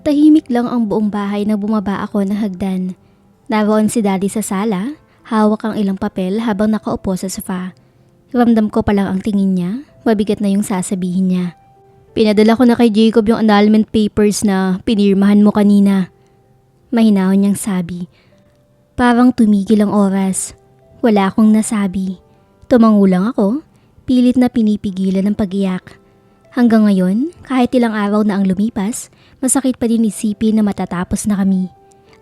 Tahimik lang ang buong bahay na bumaba ako ng hagdan. Naroon si Daddy sa sala, hawak ang ilang papel habang nakaupo sa sofa. Ramdam ko pa lang ang tingin niya, mabigat na yung sasabihin niya. Pinadala ko na kay Jacob yung annulment papers na pinirmahan mo kanina. Mahinahon niyang sabi. Parang tumigil ang oras. Wala akong nasabi. Tumangulang ako, pilit na pinipigilan ng pag-iyak. Hanggang ngayon, kahit ilang araw na ang lumipas, masakit pa din isipin na matatapos na kami.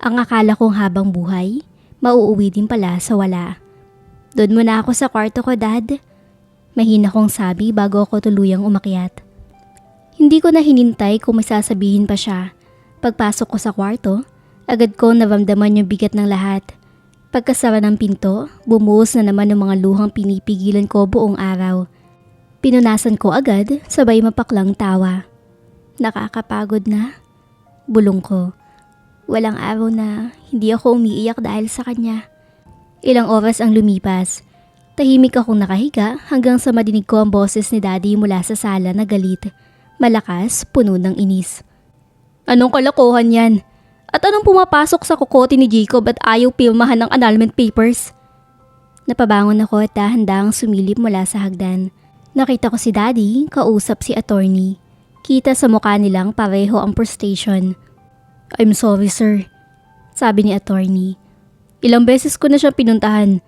Ang akala kong habang buhay, mauuwi din pala sa wala. Doon muna ako sa kwarto ko, Dad. Mahina kong sabi bago ako tuluyang umakyat. Hindi ko na hinintay kung may sasabihin pa siya. Pagpasok ko sa kwarto, agad ko naramdaman yung bigat ng lahat. Pagkasara ng pinto, bumuhos na naman ng mga luhang pinipigilan ko buong araw. Pinunasan ko agad, sabay mapaklang tawa. Nakakapagod na. Bulong ko. Walang araw na hindi ako umiiyak dahil sa kanya. Ilang oras ang lumipas. Tahimik akong nakahiga hanggang sa madinig ko ang boses ni Daddy mula sa sala na galit. Malakas, puno ng inis. Anong kalokohan yan? At anong pumapasok sa kukote ni Jacob at ayaw pirmahan ng annulment papers? Napabangon ako at dahan-dahang sumilip mula sa hagdan. Nakita ko si Daddy, kausap si attorney. Kita sa mukha nilang pareho ang frustration. I'm sorry, sir. Sabi ni attorney. Ilang beses ko na siya pinuntahan.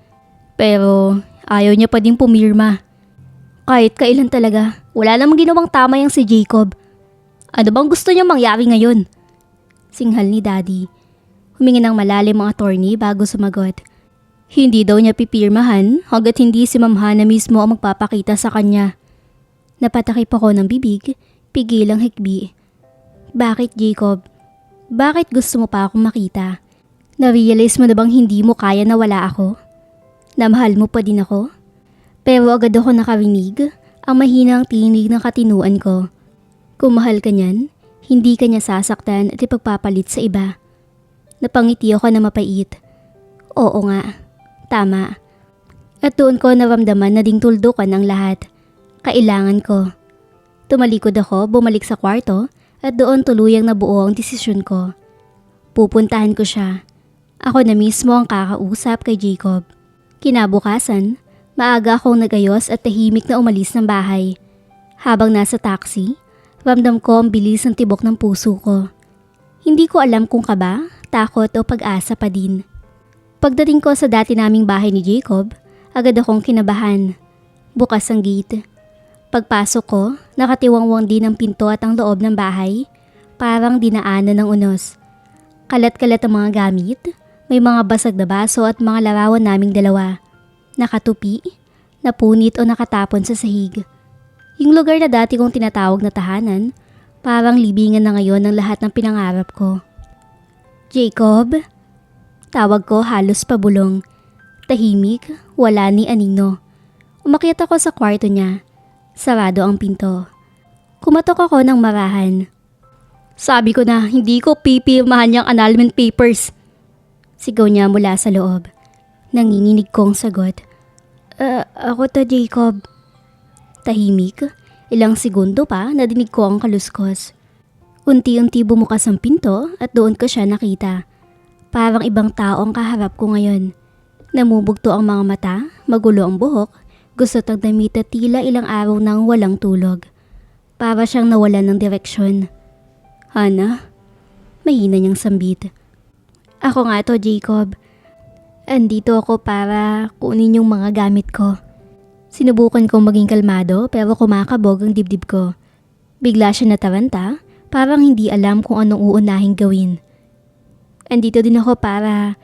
Pero ayaw niya pa din pumirma. Kahit kailan talaga, wala namang ginawang tama yang si Jacob. Ano bang gusto niya mangyari ngayon? Singhal ni Daddy. Humingi ng malalim ang attorney bago sumagot. Hindi daw niya pipirmahan hanggat hindi si Ma'am Hana mismo ang magpapakita sa kanya. Napatakip ako ng bibig, pigilang hikbi. Bakit, Jacob? Bakit gusto mo pa akong makita? Na-realize mo na bang hindi mo kaya na wala ako? Na mahal mo pa din ako? Pero agad ako nakarinig ang mahinang tinig ng katinuan ko. Kung mahal ka niyan, hindi ka niya sasaktan at ipagpapalit sa iba. Napangiti ako na mapait. Oo nga. Tama. At doon ko naramdaman na ding tuldukan ang lahat. Kailangan ko. Tumalikod ako, bumalik sa kwarto at doon tuluyang nabuo ang desisyon ko. Pupuntahan ko siya. Ako na mismo ang kakausap kay Jacob. Kinabukasan, maaga akong nagayos at tahimik na umalis ng bahay. Habang nasa taxi, ramdam ko ang bilis ng tibok ng puso ko. Hindi ko alam kung kaba, takot o pag-asa pa din. Pagdating ko sa dati naming bahay ni Jacob, agad akong kinabahan. Bukas ang gate. Pagpasok ko, nakatiwangwang din ang pinto at ang loob ng bahay. Parang dinaanan ng unos. Kalat-kalat ang mga gamit, may mga basag na baso at mga larawan naming dalawa. Nakatupi, napunit o nakatapon sa sahig. Yung lugar na dati kong tinatawag na tahanan, parang libingan na ngayon ng lahat ng pinangarap ko. Jacob? Tawag ko halos pabulong. Tahimik, wala ni anino. Umakyat ako sa kwarto niya. Sarado ang pinto. Kumatok ako ng marahan. Sabi ko na hindi ko pipirmahan yung annulment papers. Sigaw niya mula sa loob. Nanginginig kong sagot. Ako to, Jacob. Tahimik, ilang segundo pa nadinig ko ang kaluskos. Unti-unti bumukas ang pinto at doon ko siya nakita. Parang ibang tao ang kaharap ko ngayon. Namubugto ang mga mata, magulo ang buhok, gusto tang damit at tila ilang araw nang walang tulog. Para siyang nawalan ng direksyon. Hana? Mahina niyang sambit. Ako nga to, Jacob. Andito ako para kunin yung mga gamit ko. Sinubukan kong maging kalmado pero kumakabog ang dibdib ko. Bigla siya nataranta, parang hindi alam kung anong uunahing gawin. Andito din ako para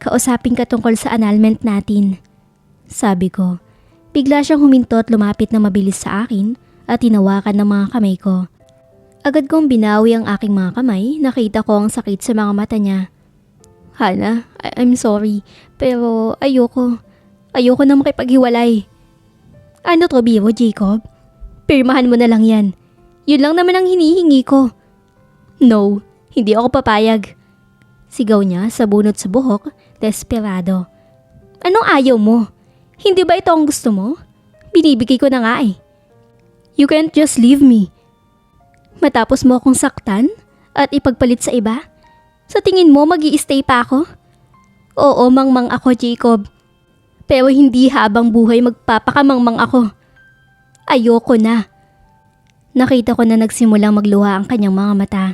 kausapin ka tungkol sa annulment natin. Sabi ko. Bigla siyang huminto at lumapit na mabilis sa akin at tinawakan ng mga kamay ko. Agad kong binawi ang aking mga kamay, nakita ko ang sakit sa mga mata niya. Hana, I'm sorry, pero ayoko. Ayoko na makipaghiwalay. Ano to, biro, Jacob? Pirmahan mo na lang yan. Yun lang naman ang hinihingi ko. No, hindi ako papayag. Sigaw niya sa bunot sa buhok, desperado. Anong ayaw mo? Hindi ba ito ang gusto mo? Binibigay ko na nga eh. You can't just leave me. Matapos mo akong saktan, at ipagpalit sa iba? Sa tingin mo mag-i-stay pa ako? Oo, mangmang ako, Jacob. Pero hindi habang buhay magpapakamangmang ako. Ayoko na. Nakita ko na nagsimulang magluha ang kanyang mga mata.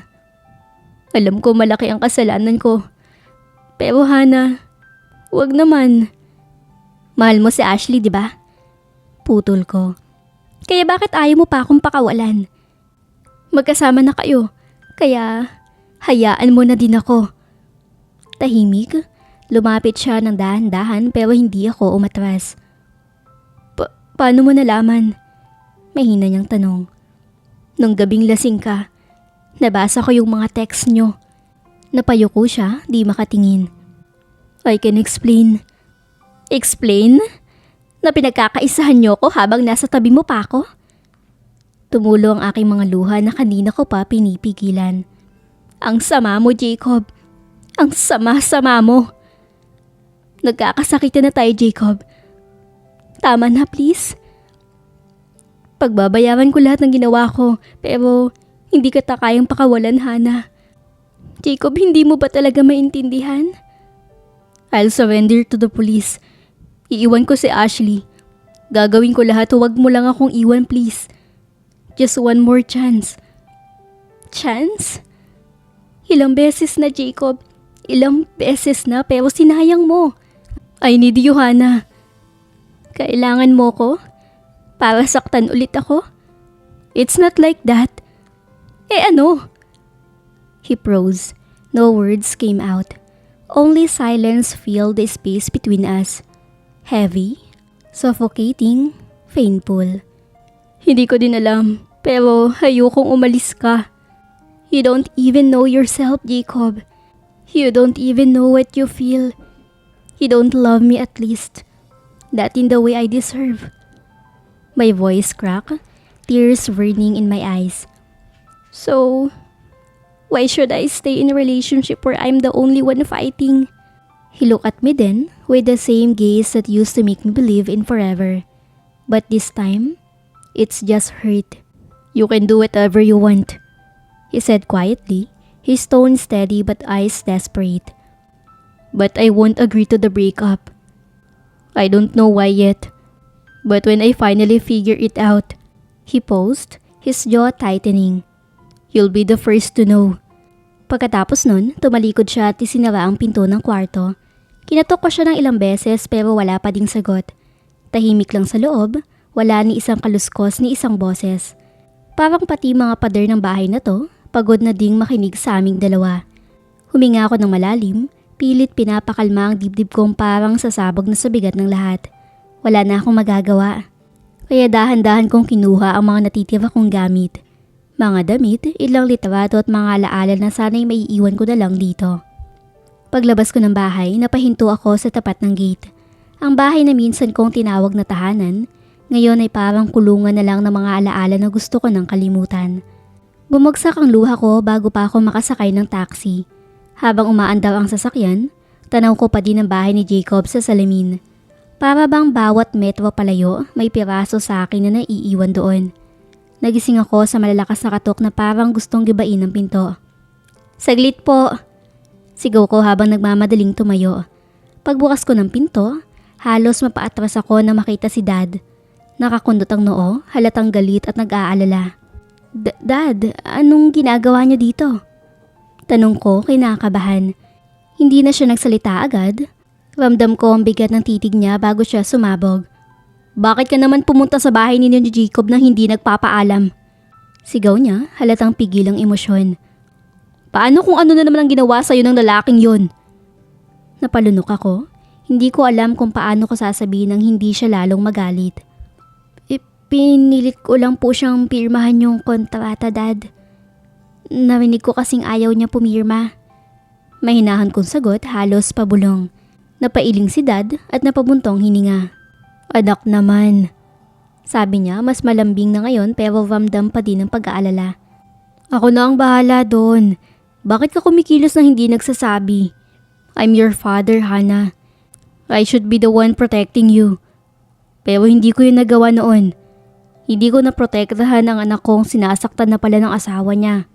Alam ko malaki ang kasalanan ko. Pero Hana, wag naman. Mahal mo si Ashley, di ba? Putol ko. Kaya bakit ayaw mo pa akong pakawalan? Magkasama na kayo, kaya hayaan mo na din ako. Tahimik, lumapit siya ng dahan-dahan pero hindi ako umatras. Paano mo nalaman? Mahina niyang tanong. Nung gabing lasing ka, nabasa ko yung mga text nyo. Napayuko siya, di makatingin. I can explain. Explain? Na pinagkakaisahan niyo ko habang nasa tabi mo pa ako? Tumulo ang aking mga luha na kanina ko pa pinipigilan. Ang sama mo, Jacob. Ang sama-sama mo. Nagkakasakitan na tayo, Jacob. Tama na, please. Pagbabayaran ko lahat ng ginawa ko, pero hindi kita kayang pakawalan, Hana. Jacob, hindi mo ba talaga maintindihan? I'll surrender to the police. Iiwan ko si Ashley. Gagawin ko lahat, huwag mo lang akong iwan, please. Just one more chance. Chance? Ilang beses na, Jacob. Ilang beses na, pero sinayang mo. I need you, Hana. Kailangan mo ko? Para saktan ulit ako? It's not like that. Ano? He froze. No words came out. Only silence filled the space between us. Heavy, suffocating, painful. Hindi ko din alam, pero ayokong umalis ka. You don't even know yourself, Jacob. You don't even know what you feel. You don't love me at least. Not in the way I deserve. My voice cracked, tears burning in my eyes. So, why should I stay in a relationship where I'm the only one fighting? He looked at me then with the same gaze that used to make me believe in forever. But this time, it's just hurt. You can do whatever you want, he said quietly, his tone steady but eyes desperate. But I won't agree to the breakup. I don't know why yet. But when I finally figure it out, he paused, his jaw tightening. You'll be the first to know. Pagkatapos nun, tumalikod siya at isinara ang pinto ng kwarto. Kinatok ko siya ng ilang beses pero wala pa ding sagot. Tahimik lang sa loob, wala ni isang kaluskos ni isang boses. Parang pati mga pader ng bahay na to, pagod na ding makinig sa aming dalawa. Huminga ako ng malalim, pilit pinapakalma ang dibdib kong parang sasabog na sa bigat ng lahat. Wala na akong magagawa. Kaya dahan-dahan kong kinuha ang mga natitira kong gamit. Mga damit, ilang litrato at mga alaala na sana'y maiiwan ko na lang dito. Paglabas ko ng bahay, napahinto ako sa tapat ng gate. Ang bahay na minsan kong tinawag na tahanan, ngayon ay parang kulungan na lang ng mga alaala na gusto ko nang kalimutan. Bumagsak ang luha ko bago pa ako makasakay ng taxi. Habang umaandar ang sasakyan, tanaw ko pa din ang bahay ni Jacob sa salamin. Para bang bawat metro palayo, may piraso sa akin na naiiwan doon. Nagising ako sa malalakas na katok na parang gustong gibain ang pinto. Saglit po! Sigaw ko habang nagmamadaling tumayo. Pagbukas ko ng pinto, halos mapaatras ako na makita si Dad. Nakakundot ang noo, halatang galit at nag-aalala. Dad, anong ginagawa niyo dito? Tanong ko kinakabahan. Hindi na siya nagsalita agad. Ramdam ko ang bigat ng titig niya bago siya sumabog. Bakit ka naman pumunta sa bahay ninyo ni Jacob nang hindi nagpapaalam? Sigaw niya, halatang pigil ang emosyon. Paano kung ano na naman ang ginawa sa'yo ng lalaking yon? Napalunok ako. Hindi ko alam kung paano ko sasabihin nang hindi siya lalong magalit. Pinilit ko lang po siyang pirmahan yung kontrata, Dad. Narinig ko kasing ayaw niya pumirma. Mahinahan kong sagot, halos pabulong. Napailing si Dad at napabuntong hininga. Anak naman. Sabi niya, mas malambing na ngayon pero ramdam pa din ang pag-aalala. Ako na ang bahala doon. Bakit ka kumikilos na hindi nagsasabi? I'm your father, Hana. I should be the one protecting you. Pero hindi ko yun nagawa noon. Hindi ko naprotektahan ang anak kong sinasaktan na pala ng asawa niya.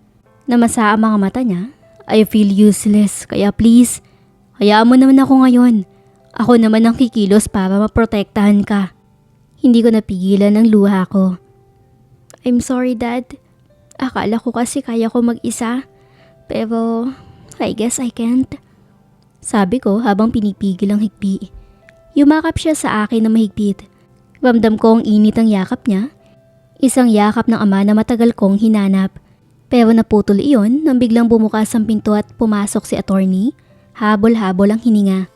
Namasa ang mga mata niya. I feel useless, kaya please, hayaan mo naman ako ngayon. Ako naman ang kikilos para maprotektahan ka. Hindi ko napigilan ang luha ko. I'm sorry, Dad. Akala ko kasi kaya ko mag-isa. Pero I guess I can't. Sabi ko habang pinipigil ang higpi. Yumakap siya sa akin na mahigpit. Ramdam ko ang init ng yakap niya. Isang yakap ng ama na matagal kong hinanap. Pero naputol iyon nang biglang bumukas ang pinto at pumasok si attorney. Habol-habol ang hininga.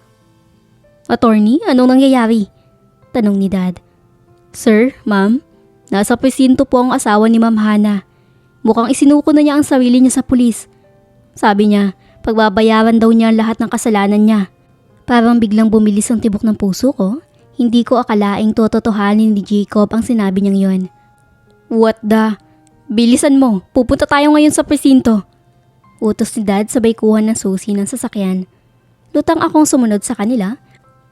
Attorney, anong nangyayari? Tanong ni Dad. Sir, ma'am, nasa presinto po ang asawa ni Ma'am Hana. Mukhang isinuko na niya ang sarili niya sa pulis. Sabi niya, pagbabayaran daw niya lahat ng kasalanan niya. Parang biglang bumilis ang tibok ng puso ko. Hindi ko akalaing tototohanin ni Jacob ang sinabi niyang yon. What the? Bilisan mo, pupunta tayo ngayon sa presinto. Utos ni Dad sabay kuha ng susi ng sasakyan. Lutang akong sumunod sa kanila,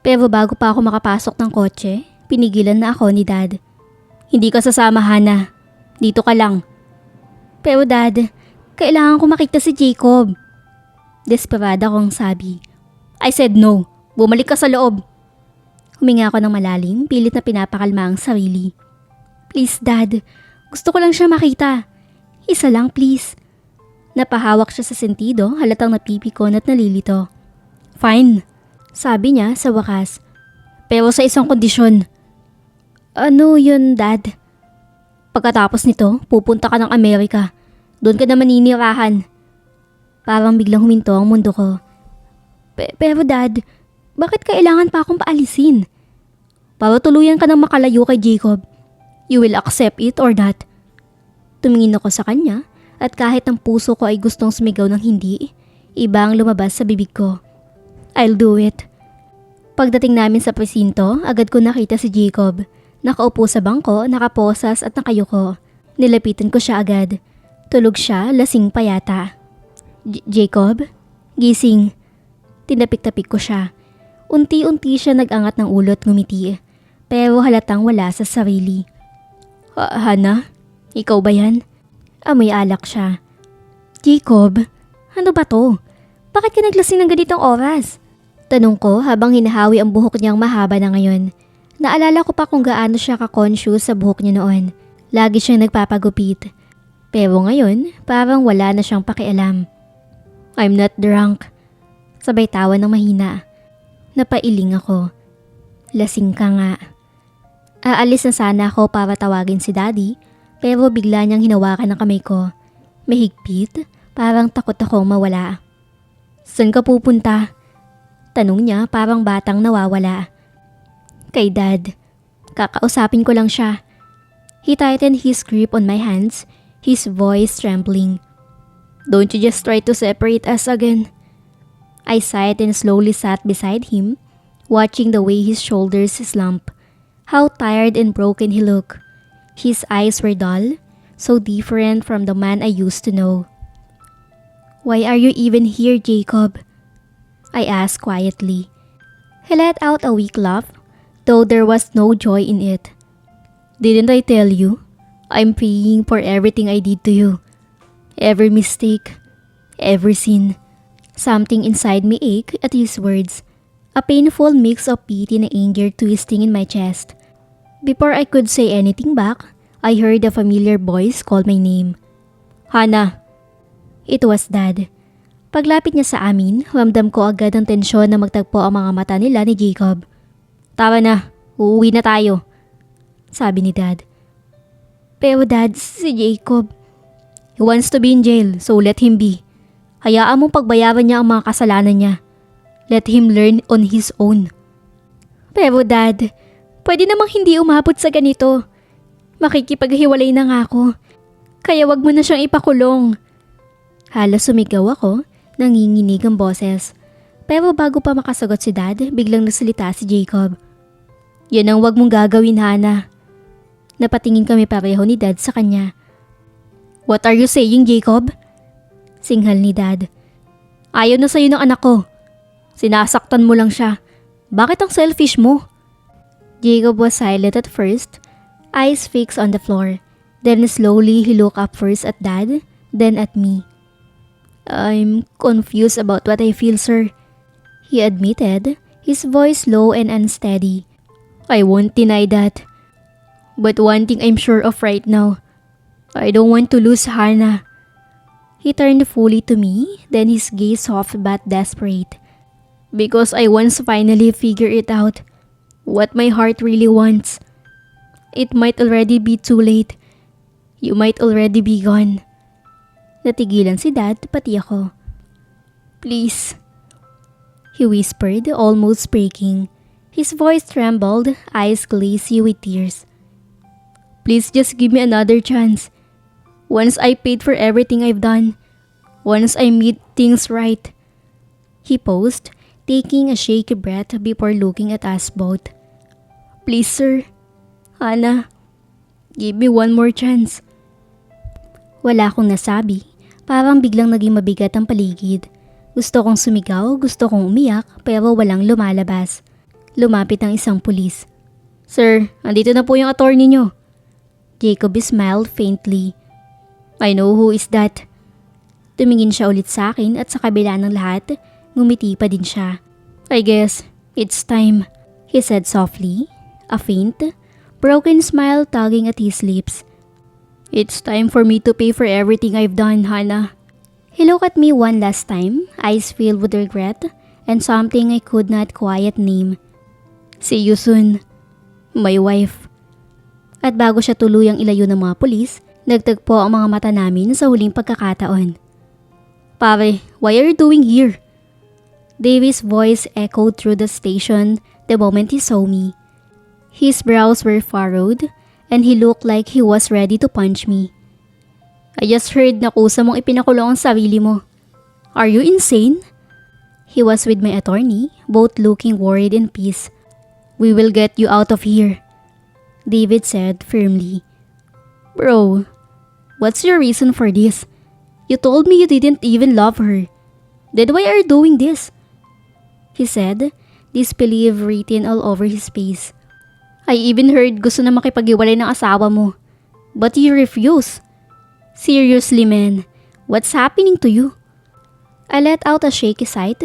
pero bago pa ako makapasok ng kotse, pinigilan na ako ni Dad. Hindi ka sasama, Hana. Dito ka lang. Pero Dad, kailangan ko makita si Jacob. Desperada akong sabi. I said no. Bumalik ka sa loob. Huminga ako ng malalim, pilit na pinapakalma ang sarili. Please, Dad. Gusto ko lang siya makita. Isa lang, please. Napahawak siya sa sentido, halatang napipikon at nalilito. Fine, sabi niya sa wakas. Pero sa isang kondisyon. Ano yun, Dad? Pagkatapos nito, pupunta ka ng Amerika. Doon ka na maninirahan. Parang biglang huminto ang mundo ko. Pero Dad, bakit kailangan pa akong paalisin? Para tuluyan ka nang makalayo kay Jacob. You will accept it or not? Tumingin ako sa kanya at kahit ang puso ko ay gustong sumigaw ng hindi, iba ang lumabas sa bibig ko. I'll do it. Pagdating namin sa presinto, agad ko nakita si Jacob. Nakaupo sa bangko, nakaposas at nakayuko. Nilapitan ko siya agad. Tulog siya, lasing pa yata. Jacob? Gising. Tinapik-tapik ko siya. Unti-unti siya nag-angat ng ulo at ngumiti. Pero halatang wala sa sarili. Hana? Ikaw ba yan? Amoy alak siya. Jacob, ano ba to? Bakit ka naglasing ng ganitong oras? Tanong ko habang hinahawi ang buhok niyang mahaba na ngayon. Naalala ko pa kung gaano siya ka-conscious sa buhok niya noon. Lagi siyang nagpapagupit. Pero ngayon, parang wala na siyang pakialam. I'm not drunk. Sabay tawa ng mahina. Napailing ako. Lasing ka nga. Aalis na sana ako para tawagin si Daddy, pero bigla niyang hinawakan ang kamay ko. Mahigpit, parang takot akong mawala. Saan ka pupunta? Tanong niya parang batang nawawala. Kay Dad. Kakausapin ko lang siya. He tightened his grip on my hands, his voice trembling. Don't you just try to separate us again? I sighed and slowly sat beside him, watching the way his shoulders slump. How tired and broken he looked. His eyes were dull, so different from the man I used to know. Why are you even here, Jacob? I asked quietly. He let out a weak laugh, though there was no joy in it. Didn't I tell you? I'm paying for everything I did to you. Every mistake, every sin. Something inside me ached at his words. A painful mix of pity and anger twisting in my chest. Before I could say anything back, I heard a familiar voice call my name. Hana. It was Dad. Paglapit niya sa amin, ramdam ko agad ang tensyon na magtagpo ang mga mata nila ni Jacob. Tara na, uuwi na tayo. Sabi ni Dad. Pero Dad, si Jacob. He wants to be in jail, so let him be. Hayaan mong pagbayaran niya ang mga kasalanan niya. Let him learn on his own. Pero Dad, pwede namang hindi umabot sa ganito. Makikipaghiwalay na nga ako. Kaya wag mo na siyang ipakulong. Halos sumigaw ako, nanginginig ang boses. Pero bago pa makasagot si Dad, biglang nasalita si Jacob. Yan ang wag mong gagawin, Hana. Napatingin kami pareho ni Dad sa kanya. What are you saying, Jacob? Singhal ni Dad. Ayaw na sa'yo ng anak ko. Sinasaktan mo lang siya. Bakit ang selfish mo? Jacob was silent at first, eyes fixed on the floor. Then slowly he looked up first at Dad, then at me. I'm confused about what I feel, sir, he admitted, his voice low and unsteady. I won't deny that. But one thing I'm sure of right now, I don't want to lose Hannah. He turned fully to me, then his gaze soft but desperate. Because I once finally figured it out, what my heart really wants. It might already be too late. You might already be gone. Natigilan si Dad, pati ako. Please, he whispered, almost breaking. His voice trembled, eyes glazy with tears. Please just give me another chance. Once I paid for everything I've done. Once I made things right. He paused, taking a shaky breath before looking at us both. Please, sir. Hannah, give me one more chance. Wala akong nasabi. Parang biglang naging mabigat ang paligid. Gusto kong sumigaw, gusto kong umiyak, pero walang lumalabas. Lumapit ang isang pulis. Sir, andito na po yung attorney nyo. Jacob smiled faintly. I know who is that. Tumingin siya ulit sa akin at sa kabila ng lahat, ngumiti pa din siya. I guess it's time, he said softly, a faint, broken smile tugging at his lips. It's time for me to pay for everything I've done, Hannah. He looked at me one last time, eyes filled with regret and something I could not quite name. See you soon, my wife. At bago siya tuluyang ilayo ng mga pulis, nagtagpo ang mga mata namin sa huling pagkakataon. Pare, why are you doing here? Davy's voice echoed through the station the moment he saw me. His brows were furrowed and he looked like he was ready to punch me. I just heard na kusa mong ipinakulong ang sarili mo. Are you insane? He was with my attorney, both looking worried and pissed. We will get you out of here, David said firmly. Bro, what's your reason for this? You told me you didn't even love her. Then why are you doing this? He said, disbelief written all over his face. I even heard gusto na makipag-iwalay ng asawa mo. But you refuse. Seriously, man, what's happening to you? I let out a shaky sigh,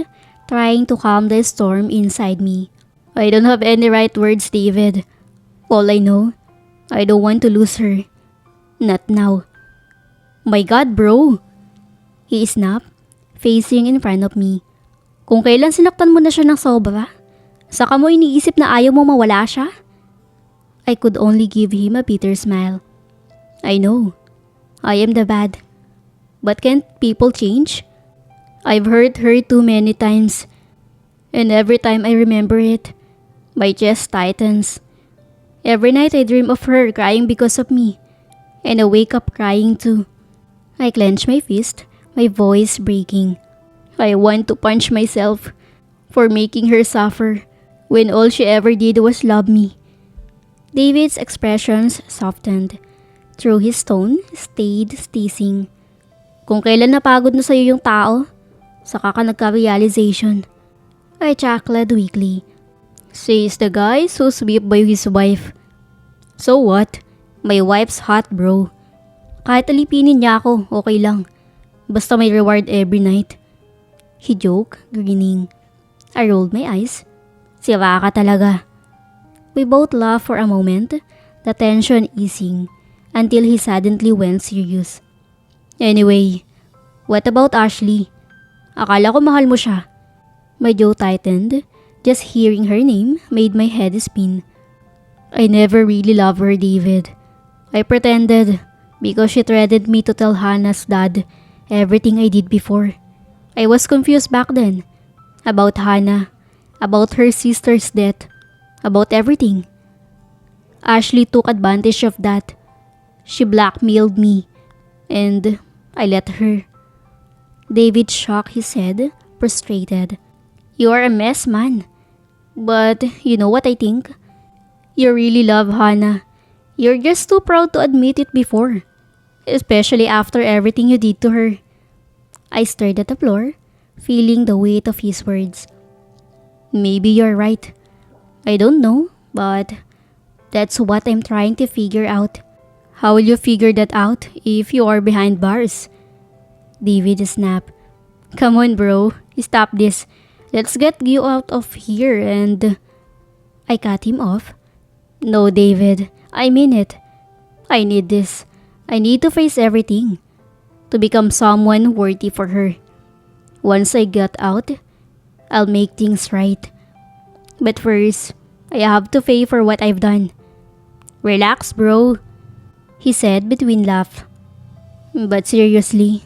trying to calm the storm inside me. I don't have any right words, David. All I know, I don't want to lose her. Not now. My God, bro! He snapped, facing in front of me. Kung kailan sinaktan mo na siya ng sobra, saka mo iniisip na ayaw mo mawala siya? I could only give him a bitter smile. I know, I am the bad. But can't people change? I've hurt her too many times. And every time I remember it, my chest tightens. Every night I dream of her crying because of me. And I wake up crying too. I clench my fist, my voice breaking. I want to punch myself for making her suffer when all she ever did was love me. David's expressions softened. Through his tone, stayed teasing. Kung kailan napagod na sa'yo yung tao, saka ka nagka-realization. I chuckled weakly. Says the guy so swept by his wife. So what? My wife's hot, bro. Kahit alipinin niya ako, okay lang. Basta may reward every night. He joked, grinning. I rolled my eyes. Sira ka talaga. We both laughed for a moment, the tension easing, until he suddenly went serious. Anyway, what about Ashley? Akala ko mahal mo siya. My jaw tightened. Just hearing her name made my head spin. I never really loved her, David. I pretended because she threatened me to tell Hannah's dad everything I did before. I was confused back then. About Hannah. About her sister's death. About everything. Ashley took advantage of that. She blackmailed me. And I let her. David shook his head, frustrated. You are a mess, man. But you know what I think? You really love Hannah. You're just too proud to admit it before. Especially after everything you did to her. I stared at the floor, feeling the weight of his words. Maybe you're right. I don't know, but that's what I'm trying to figure out. How will you figure that out if you are behind bars? David snapped. Come on bro, stop this. Let's get you out of here and... I cut him off. No David, I mean it. I need this. I need to face everything. To become someone worthy for her. Once I get out, I'll make things right. But first, I have to pay for what I've done. Relax bro, he said between laughs. But seriously,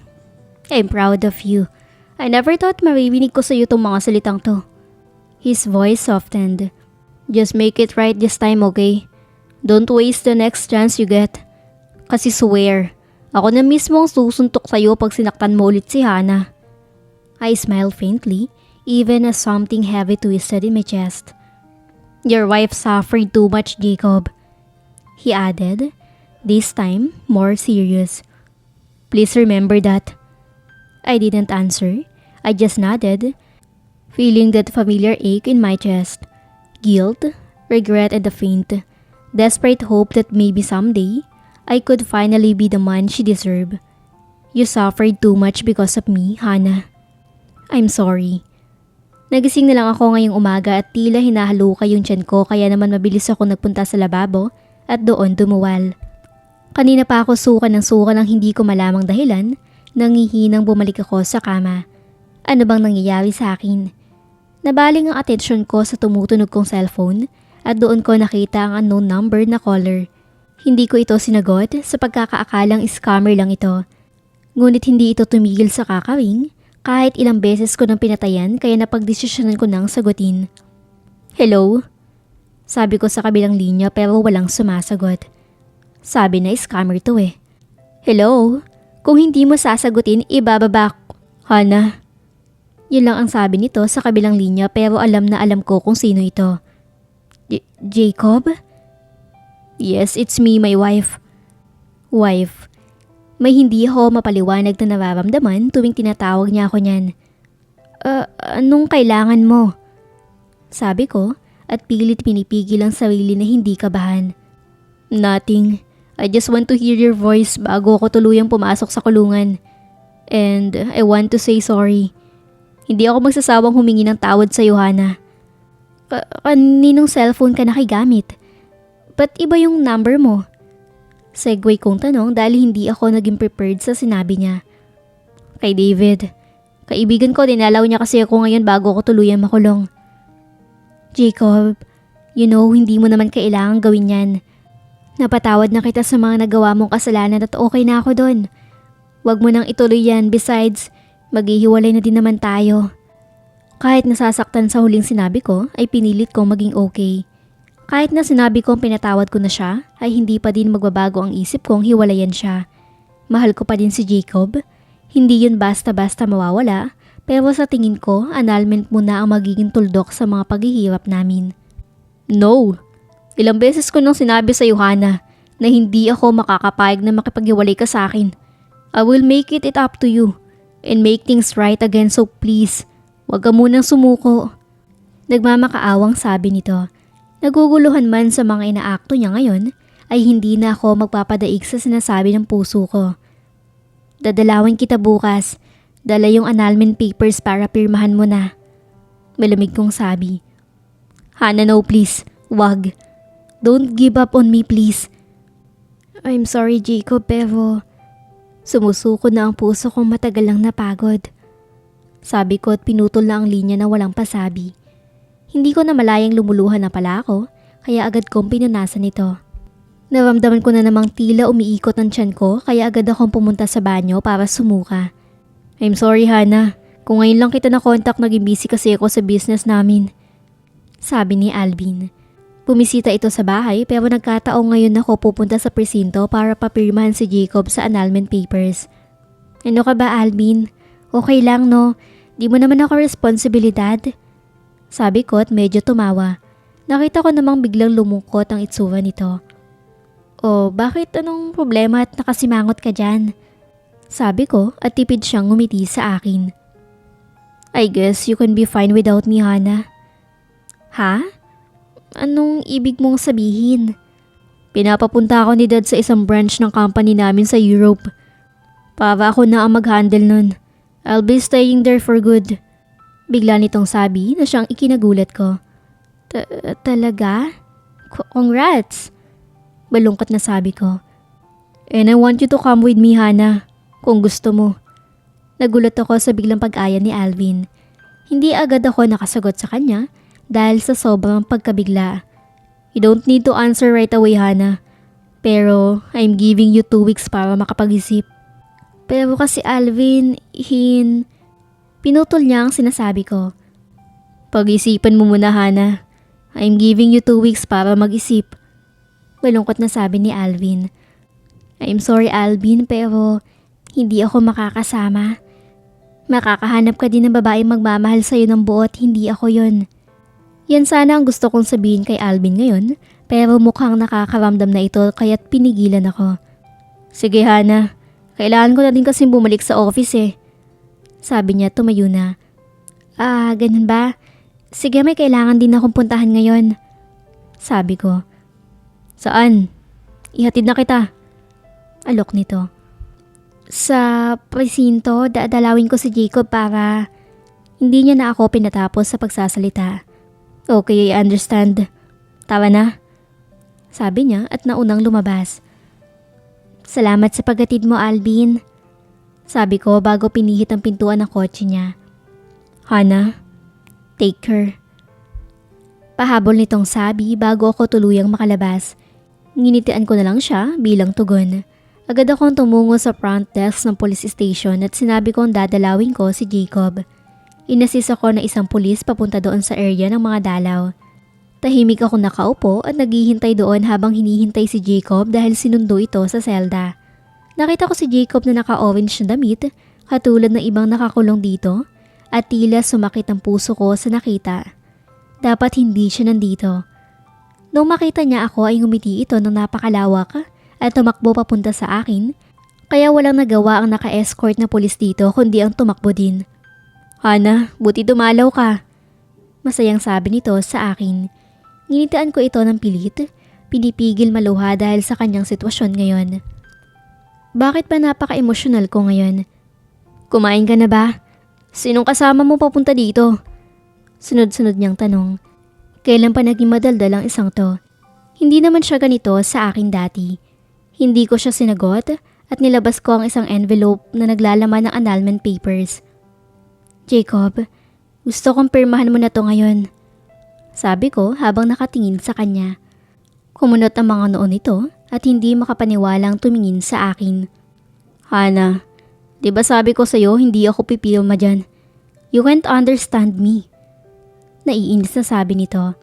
I'm proud of you. I never thought maririnig ko sa'yo tong mga salitang to. His voice softened. Just make it right this time, okay? Don't waste the next chance you get. Kasi swear, ako na mismo ang susuntok sa'yo pag sinaktan mo ulit si Hana. I smiled faintly, even as something heavy twisted in my chest. Your wife suffered too much, Jacob. He added, this time more serious. Please remember that. I didn't answer. I just nodded, feeling that familiar ache in my chest. Guilt, regret, and a faint, desperate hope that maybe someday, I could finally be the man she deserved. You suffered too much because of me, Hana. I'm sorry. Nagising na lang ako ngayong umaga at tila hinahaluka yung tiyan ko kaya naman mabilis ako nagpunta sa lababo at doon dumuwal. Kanina pa ako suka ng hindi ko malamang dahilan, nangihinang bumalik ako sa kama. Ano bang nangyayari sa akin? Nabaling ang atensyon ko sa tumutunog kong cellphone at doon ko nakita ang unknown number na caller. Hindi ko ito sinagot sa pagkakaakalang scammer lang ito. Ngunit hindi ito tumigil sa kakawing kahit ilang beses ko nang pinatayan kaya napagdesisyonan ko nang sagutin. Hello? Sabi ko sa kabilang linya pero walang sumasagot. Sabi na scammer to eh. Hello? Kung hindi mo sasagutin, ibababa ko. Hana? Yun lang ang sabi nito sa kabilang linya pero alam na alam ko kung sino ito. Jacob? Yes, it's me, my wife. Wife. May hindi ako mapaliwanag na nararamdaman tuwing tinatawag niya ako niyan. Anong kailangan mo? Sabi ko at pilit pinipigil ang sarili na hindi kabahan. Nothing. I just want to hear your voice bago ako tuluyang pumasok sa kulungan. And I want to say sorry. Hindi ako magsasawang humingi ng tawad sa Hana. Kaninong cellphone ka nakigamit? Ba't iba yung number mo? Segue kong tanong dahil hindi ako naging prepared sa sinabi niya. Kay David. Kaibigan ko, dinalaw niya kasi ako ngayon bago ako tuluyang makulong. Jacob, you know hindi mo naman kailangang gawin yan. Napatawad na kita sa mga nagawa mong kasalanan at okay na ako doon. Huwag mo nang ituloy yan, besides, maghihiwalay na din naman tayo. Kahit nasasaktan sa huling sinabi ko, ay pinilit kong maging okay. Kahit na sinabi kong pinatawad ko na siya, ay hindi pa din magbabago ang isip kong hiwalayan siya. Mahal ko pa din si Jacob. Hindi yun basta-basta mawawala, pero sa tingin ko, annulment muna ang magiging tuldok sa mga paghihirap namin. No! Ilang beses ko nang sinabi sa Hana na hindi ako makakapayag na makipaghiwalay ka sa akin. I will make it up to you and make things right again, so please, wag ka munang sumuko. Nagmamakaawang sabi nito. Naguguluhan man sa mga inaakto niya ngayon, ay hindi na ako magpapadaig sa sinasabi ng puso ko. Dadalawin kita bukas, dala yung annulment papers para pirmahan mo na. Malamig kong sabi. Hana, no please, wag. Don't give up on me please. I'm sorry Jacob pero... Sumusuko na ang puso kong matagal lang napagod. Sabi ko at pinutol na ang linya na walang pasabi. Hindi ko na malayang lumuluhan na pala ako, kaya agad kong pinunasan ito. Naramdaman ko na namang tila umiikot ang tiyan ko kaya agad akong pumunta sa banyo para sumuka. I'm sorry Hana, kung ngayon lang kita na-contact naging busy kasi ako sa business namin. Sabi ni Alvin. Bumisita ito sa bahay pero nagkataong ngayon ako pupunta sa presinto para papirmahan si Jacob sa annulment papers. Ano ka ba Alvin? Okay lang no? Di mo naman ako responsibilidad. Sabi ko at medyo tumawa. Nakita ko namang biglang lumungkot ang itsura nito. Oh, bakit anong problema at nakasimangot ka dyan? Sabi ko at tipid siyang ngumiti sa akin. I guess you can be fine without me, Hana. Ha? Anong ibig mong sabihin? Pinapapunta ako ni Dad sa isang branch ng company namin sa Europe. Para ako na ang mag-handle nun. I'll be staying there for good. Bigla nitong sabi na siyang ikinagulat ko. Talaga? Congrats! Balungkot na sabi ko. And I want you to come with me, Hana, kung gusto mo. Nagulat ako sa biglang pag-aya ni Alvin. Hindi agad ako nakasagot sa kanya dahil sa sobrang pagkabigla. You don't need to answer right away, Hana. Pero I'm giving you 2 weeks para makapag-isip. Pero kasi Alvin, pinutol niya ang sinasabi ko. Pag-isipan mo muna, Hana. I'm giving you 2 weeks para mag-isip. Malungkot na sabi ni Alvin. I'm sorry, Alvin, pero hindi ako makakasama. Makakahanap ka din ng babaeng magmamahal sa'yo ng buo at hindi ako yon. Yan sana ang gusto kong sabihin kay Alvin ngayon, pero mukhang nakakaramdam na ito kaya't pinigilan ako. Sige, Hana. Kailangan ko na din kasing bumalik sa office eh. Sabi niya tumayo na. Ganun ba? Sige, may kailangan din akong puntahan ngayon. Sabi ko. Saan? Ihatid na kita. Alok nito. Sa presinto, dadalawin ko si Jacob para hindi niya na ako pinatapos sa pagsasalita. Okay, I understand. Tara na. Sabi niya at naunang lumabas. Salamat sa paghatid mo, Alvin. Sabi ko bago pinihit ang pintuan ng kotse niya. Hana, take her. Pahabol nitong sabi bago ako tuluyang makalabas. Nginitian ko na lang siya bilang tugon. Agad akong tumungo sa front desk ng police station at sinabi kong dadalawin ko si Jacob. Inassist ako na isang pulis papunta doon sa area ng mga dalaw. Tahimik ako nakaupo at naghihintay doon habang hinihintay si Jacob dahil sinundo ito sa selda. Nakita ko si Jacob na naka-orange na damit, katulad ng ibang nakakulong dito, at tila sumakit ang puso ko sa nakita. Dapat hindi siya nandito. Nung makita niya ako ay ngumiti ito ng napakalawak at tumakbo papunta sa akin, kaya walang nagawa ang naka-escort na pulis dito kundi ang tumakbo din. Hana, buti dumalaw ka. Masayang sabi nito sa akin. Nginitian ko ito ng pilit, pinipigil maluha dahil sa kanyang sitwasyon ngayon. Bakit ba napaka-emosyonal ko ngayon? Kumain ka na ba? Sinong kasama mo papunta dito? Sunod-sunod niyang tanong. Kailan pa naging madaldal ang isang to? Hindi naman siya ganito sa akin dati. Hindi ko siya sinagot at nilabas ko ang isang envelope na naglalaman ng annulment papers. Jacob, gusto kong pirmahan mo na to ngayon. Sabi ko habang nakatingin sa kanya. Kumunot ang mga noon nito at hindi makapaniwalang tumingin sa akin. Hana, di ba sabi ko sa'yo hindi ako pipirma dyan? You can't understand me. Naiinis na sabi nito.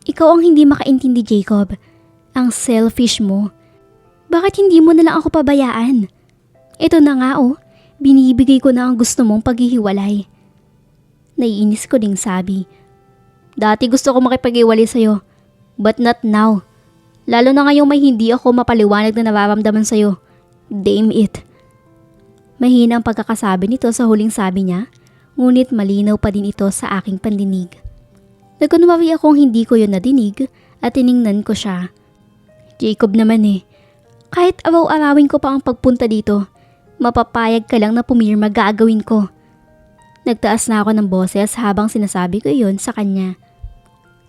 Ikaw ang hindi makaintindi, Jacob. Ang selfish mo. Bakit hindi mo na lang ako pabayaan? Ito na nga binibigay ko na ang gusto mong paghihiwalay. Naiinis ko ding sabi. Dati gusto ko makipaghiwalay sa'yo, but not now. Lalo na ngayong may hindi ako mapaliwanag na nararamdaman sa'yo. Damn it. Mahina ang pagkakasabi nito sa huling sabi niya, ngunit malinaw pa din ito sa aking pandinig. Nagkunwari akong hindi ko yun nadinig at tiningnan ko siya. Jacob naman kahit araw-arawin ko pa ang pagpunta dito, mapapayag ka lang na pumirma gagawin ko. Nagtaas na ako ng boses habang sinasabi ko iyon sa kanya.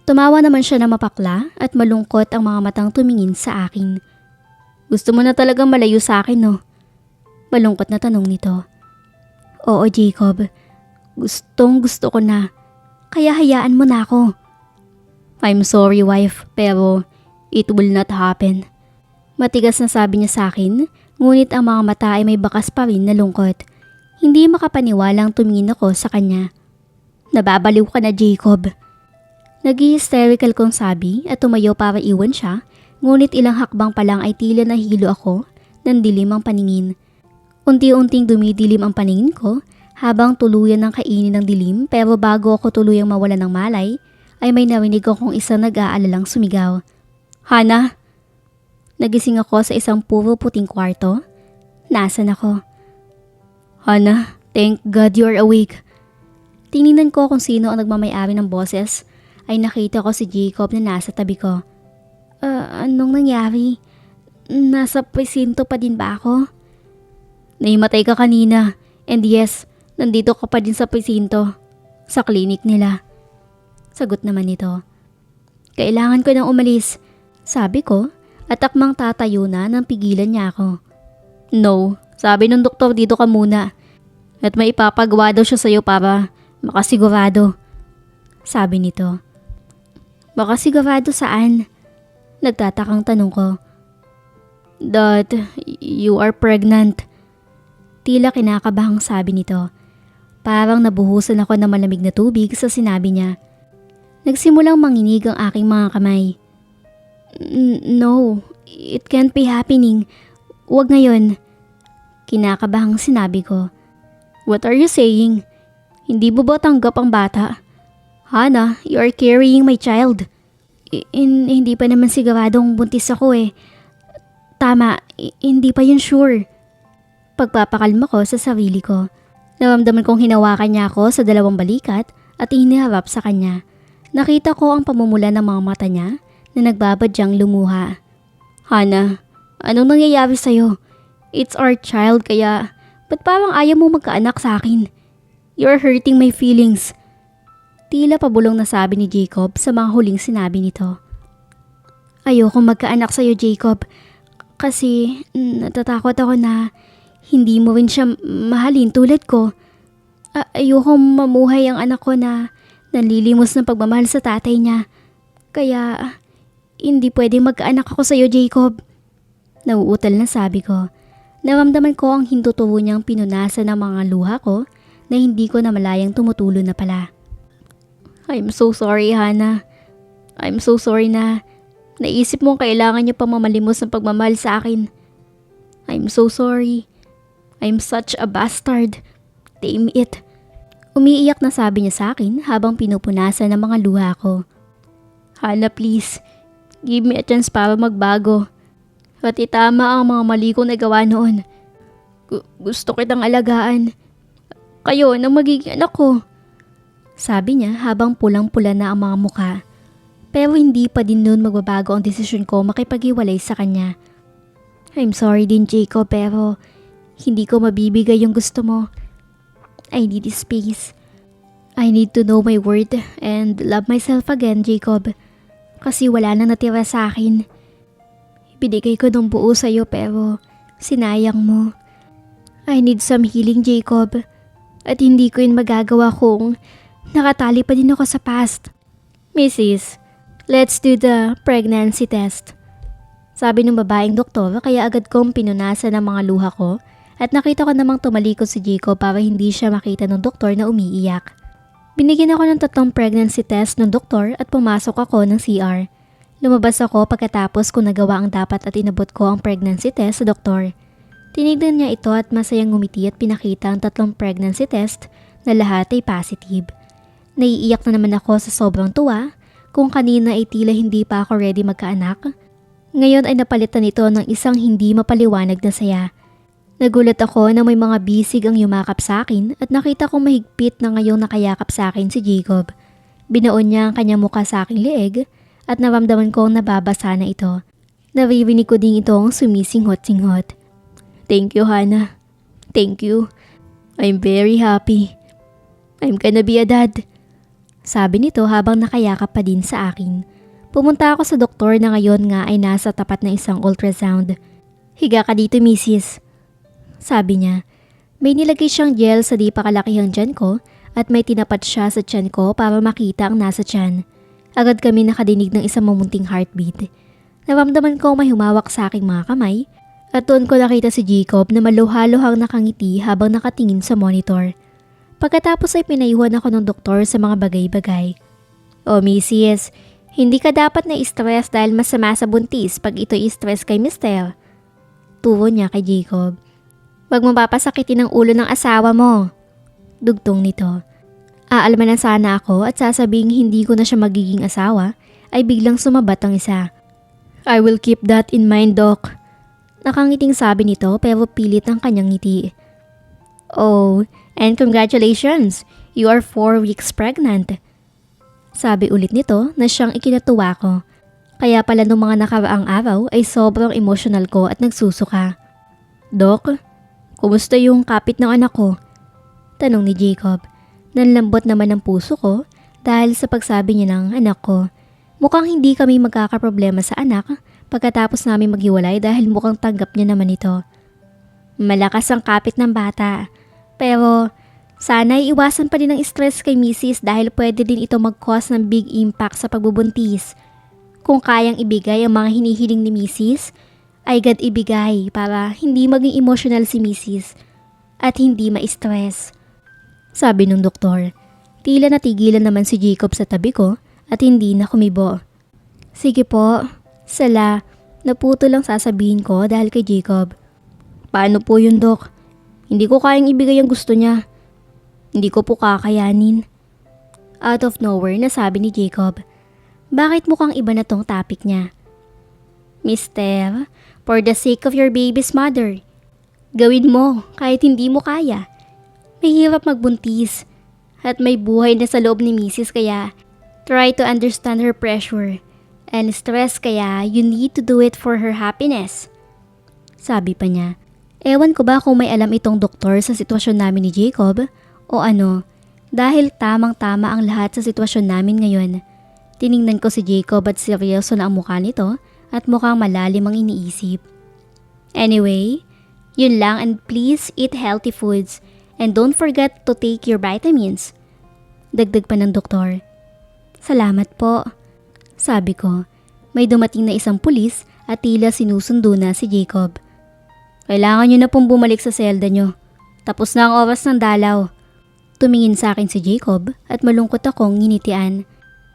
Tumawa naman siya na mapakla at malungkot ang mga matang tumingin sa akin. Gusto mo na talagang malayo sa akin, no? Malungkot na tanong nito. Oo, Jacob. Gustong gusto ko na. Kaya hayaan mo na ako. I'm sorry, wife, pero it will not happen. Matigas na sabi niya sa akin, ngunit ang mga mata ay may bakas pa rin na lungkot. Hindi makapaniwalang tumingin ako sa kanya. Nababaliw ka na, Jacob. Nag-hysterical kong sabi at tumayo para iwan siya, ngunit ilang hakbang pa lang ay tila nahilo ako ng dilim ang paningin. Unti-unting dumidilim ang paningin ko habang tuluyan ng kainin ng dilim, pero bago ako tuluyang mawala ng malay, ay may narinig akong isang nag-aalalang sumigaw. Hana! Nagising ako sa isang puro puting kwarto. Nasaan ako? Hana, thank God you're awake. Tinignan ko kung sino ang nagmamayari ng boses, ay nakita ko si Jacob na nasa tabi ko. Anong nangyari? Nasa presinto pa din ba ako? Naimatay ka kanina. And yes, nandito ka pa din sa presinto. Sa klinik nila. Sagot naman nito. Kailangan ko nang umalis. Sabi ko at akmang tatayo na nang pigilan niya ako. No, sabi ng doktor dito ka muna. At may ipapagawa daw siya sa'yo para makasigurado. Sabi nito. Makasigurado saan? Nagtatakang tanong ko. That you are pregnant. Tila kinakabahang sabi nito. Parang nabuhusan ako ng malamig na tubig sa sinabi niya. Nagsimulang manginig ang aking mga kamay. No, it can't be happening. Huwag ngayon. Kinakabahang sinabi ko. What are you saying? Hindi mo ba tanggap ang bata? Hana, you are carrying my child. Hindi pa naman siguradong buntis ako eh. Tama, hindi pa yun sure. Pagpapakalma ko sa sarili ko. Naramdaman kong hinawakan niya ako sa dalawang balikat at iniharap sa kanya. Nakita ko ang pamumula ng mga mata niya na nagbabadyang lumuha. Hana, anong nangyayari sa'yo? It's our child kaya ba't parang ayaw mo magkaanak sa akin? You're hurting my feelings. Tila pabulong na sabi ni Jacob sa mga huling sinabi nito. Ayokong magkaanak sa'yo, Jacob. Kasi natatakot ako na hindi mo rin siya mahalin tulad ko. Ayokong mamuhay ang anak ko na nanlilimos ng pagmamahal sa tatay niya. Kaya hindi pwedeng magkaanak ako sa'yo, Jacob. Nauutal na sabi ko. Naramdaman ko ang hintutubo niyang pinunasan ng mga luha ko na hindi ko namalayang tumutulo na pala. I'm so sorry, Hana. I'm so sorry na naisip mong kailangan niyo pa mamalimos ng pagmamahal sa akin. I'm so sorry. I'm such a bastard. Damn it. Umiiyak na sabi niya sa akin habang pinupunasan ng mga luha ko. Hana, please. Give me a chance para magbago. At itama ang mga mali kong nagawa noon. Gusto kitang alagaan. Kayo na magiging anak ko. Sabi niya habang pulang-pula na ang mga mukha. Pero hindi pa din noon magbabago ang desisyon ko makipaghiwalay sa kanya. I'm sorry din, Jacob, pero hindi ko mabibigay yung gusto mo. I need space. I need to know my worth and love myself again, Jacob. Kasi wala na natira sa akin. Binigay ko ng buo sa'yo pero sinayang mo. I need some healing, Jacob. At hindi ko yun magagawa kung nakatali pa din ako sa past. Mrs., let's do the pregnancy test. Sabi ng babaeng doktor kaya agad kong pinunasan ang mga luha ko at nakita ko namang tumalikod si Jacob para hindi siya makita ng doktor na umiiyak. Binigyan ako ng 3 pregnancy test ng doktor at pumasok ako ng CR. Lumabas ako pagkatapos ko nagawa ang dapat at inabot ko ang pregnancy test sa doktor. Tinignan niya ito at masayang ngumiti at pinakita ang 3 pregnancy test na lahat ay positive. Naiiyak na naman ako sa sobrang tuwa kung kanina ay tila hindi pa ako ready magkaanak. Ngayon ay napalitan ito ng isang hindi mapaliwanag na saya. Nagulat ako na may mga bisig ang yumakap sa akin at nakita kong mahigpit na ngayong nakayakap sa akin si Jacob. Binaon niya ang kanyang mukha sa aking leeg at naramdaman kong nababasa na ito. Naririnig ko din itong sumisinghot-singhot. Thank you, Hana. Thank you. I'm very happy. I'm gonna be a dad. Sabi nito habang nakayakap pa din sa akin. Pumunta ako sa doktor na ngayon nga ay nasa tapat ng isang ultrasound. Higa ka dito, Mrs. Sabi niya. May nilagay siyang gel sa di pa kalakihang tiyan ko at may tinapat siya sa tiyan ko para makita ang nasa tiyan. Agad kami nakadinig ng isang mamunting heartbeat. Naramdaman ko may humawak sa aking mga kamay at doon ko nakita si Jacob na maluhaluhang nakangiti habang nakatingin sa monitor. Pagkatapos ay pinayuhan ako ng doktor sa mga bagay-bagay. O Mrs., hindi ka dapat na stress dahil masama sa buntis pag ito stress kay Mister. Turo niya kay Jacob. Huwag mo papasakitin ang ulo ng asawa mo. Dugtong nito. Aalmanan sana ako at sasabing hindi ko na siya magiging asawa ay biglang sumabat ang isa. I will keep that in mind, Doc. Nakangiting sabi nito pero pilit ang kanyang ngiti. Oh, and congratulations! You are 4 weeks pregnant. Sabi ulit nito na siyang ikinatuwa ko. Kaya pala nung mga nakaraang araw ay sobrang emotional ko at nagsusuka. Doc, kumusta yung kapit ng anak ko? Tanong ni Jacob. Nanlambot naman ang puso ko dahil sa pagsabi niya ng anak ko. Mukhang hindi kami magkakaproblema sa anak pagkatapos namin maghiwalay dahil mukhang tanggap niya naman ito. Malakas ang kapit ng bata. Pero sana iwasan pa din ang stress kay Mrs. dahil pwede din ito mag-cause ng big impact sa pagbubuntis. Kung kayang ibigay ang mga hinihiling ni Mrs., ay agad ibigay para hindi maging emotional si Mrs. at hindi ma-stress. Sabi ng doktor. Tila natigilan naman si Jacob sa tabi ko at hindi na kumibo. Sige po, sala, naputo lang sasabihin ko dahil kay Jacob. Paano po yun, Dok? Hindi ko kayang ibigay ang gusto niya. Hindi ko po kakayanin. Out of nowhere nasabi ni Jacob. Bakit mukhang iba na tong topic niya? Mister, for the sake of your baby's mother, gawin mo kahit hindi mo kaya. Mahirap magbuntis at may buhay na sa loob ni Mrs. kaya try to understand her pressure and stress kaya you need to do it for her happiness. Sabi pa niya. Ewan ko ba kung may alam itong doktor sa sitwasyon namin ni Jacob o ano, dahil tamang-tama ang lahat sa sitwasyon namin ngayon. Tiningnan ko si Jacob at seryoso na ang mukha nito at mukhang malalim ang iniisip. Anyway, yun lang and please eat healthy foods and don't forget to take your vitamins. Dagdag pa ng doktor. Salamat po. Sabi ko, may dumating na isang pulis at tila sinusundo na si Jacob. Kailangan nyo na pong bumalik sa selda nyo. Tapos na ang oras ng dalaw. Tumingin sa akin si Jacob at malungkot akong nginitian.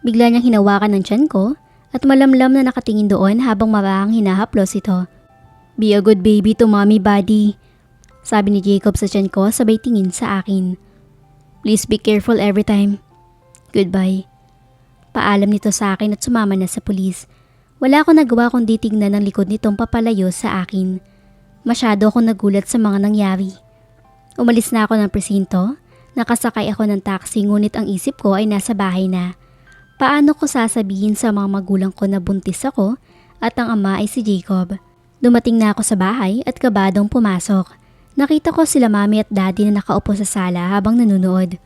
Bigla niyang hinawakan ng tiyan ko at malamlam na nakatingin doon habang marahang hinahaplos ito. Be a good baby to mommy buddy. Sabi ni Jacob sa tiyan ko sabay tingin sa akin. Please be careful every time. Goodbye. Paalam nito sa akin at sumama na sa pulis. Wala akong nagawa kundi tingnan ang likod nitong papalayo sa akin. Masyado akong nagulat sa mga nangyari. Umalis na ako ng presinto, nakasakay ako ng taxi ngunit ang isip ko ay nasa bahay na. Paano ko sasabihin sa mga magulang ko na buntis ako at ang ama ay si Jacob? Dumating na ako sa bahay at kabadong pumasok. Nakita ko sila mami at daddy na nakaupo sa sala habang nanonood.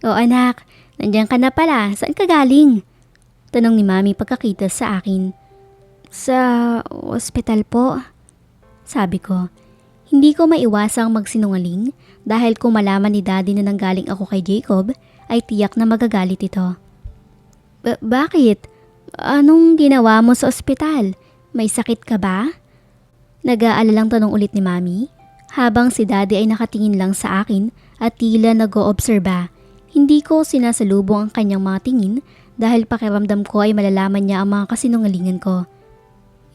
O anak, nandiyan ka na pala. Saan ka galing? Tanong ni mami pagkakita sa akin. Sa ospital po. Sabi ko, hindi ko maiwasang magsinungaling dahil kung malaman ni daddy na nanggaling ako kay Jacob ay tiyak na magagalit ito. Bakit? Anong ginawa mo sa ospital? May sakit ka ba? Nag-aalalang tanong ulit ni mami habang si daddy ay nakatingin lang sa akin at tila nag-oobserba. Hindi ko sinasalubong ang kanyang mga tingin dahil pakiramdam ko ay malalaman niya ang mga kasinungalingan ko.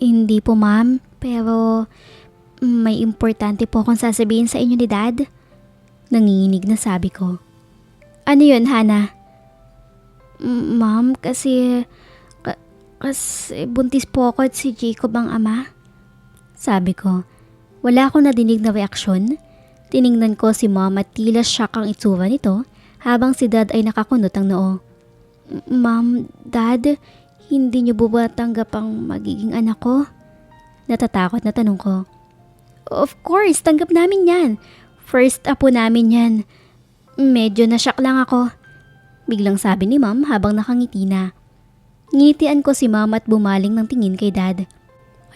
Hindi po ma'am, pero may importante po akong sasabihin sa inyo ni Dad. Nanginginig na sabi ko. Ano yun, Hana? Ma'am, kasi buntis po ako at si Jacob ang ama. Sabi ko. Wala akong nadinig na reaksyon. Tiningnan ko si Mom at tila shock ang itsura nito habang si Dad ay nakakunot ang noo. Ma'am, Dad, hindi niyo ba tanggap ang magiging anak ko? Natatakot na tanong ko. Of course, tanggap namin yan. First apo namin yan. Medyo na-shock lang ako. Biglang sabi ni Ma'am habang nakangiti na. Ngitian ko si Ma'am at bumaling ng tingin kay Dad.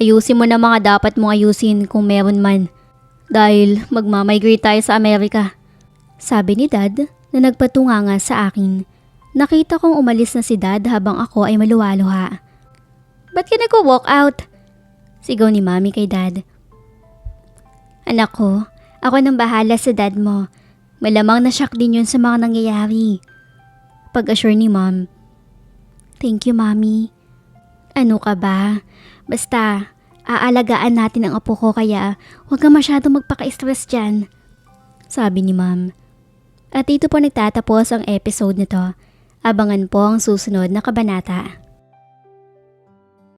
Ayusin mo na mga dapat mong ayusin kung meron man. Dahil magmamigrate tayo sa Amerika. Sabi ni Dad na nagpatunganga sa akin. Nakita kong umalis na si Dad habang ako ay maluwaluha. Ba't ka nag-walk out? Sigaw ni Mami kay Dad. Anak ko, ako nang bahala sa dad mo. Malamang na-shock din yun sa mga nangyayari. Pag-assure ni Mom. Thank you, Mami. Ano ka ba? Basta, aalagaan natin ang apo ko kaya huwag ka masyadong magpaka-stress dyan. Sabi ni Mom. At dito po nagtatapos ang episode nito. Abangan po ang susunod na kabanata.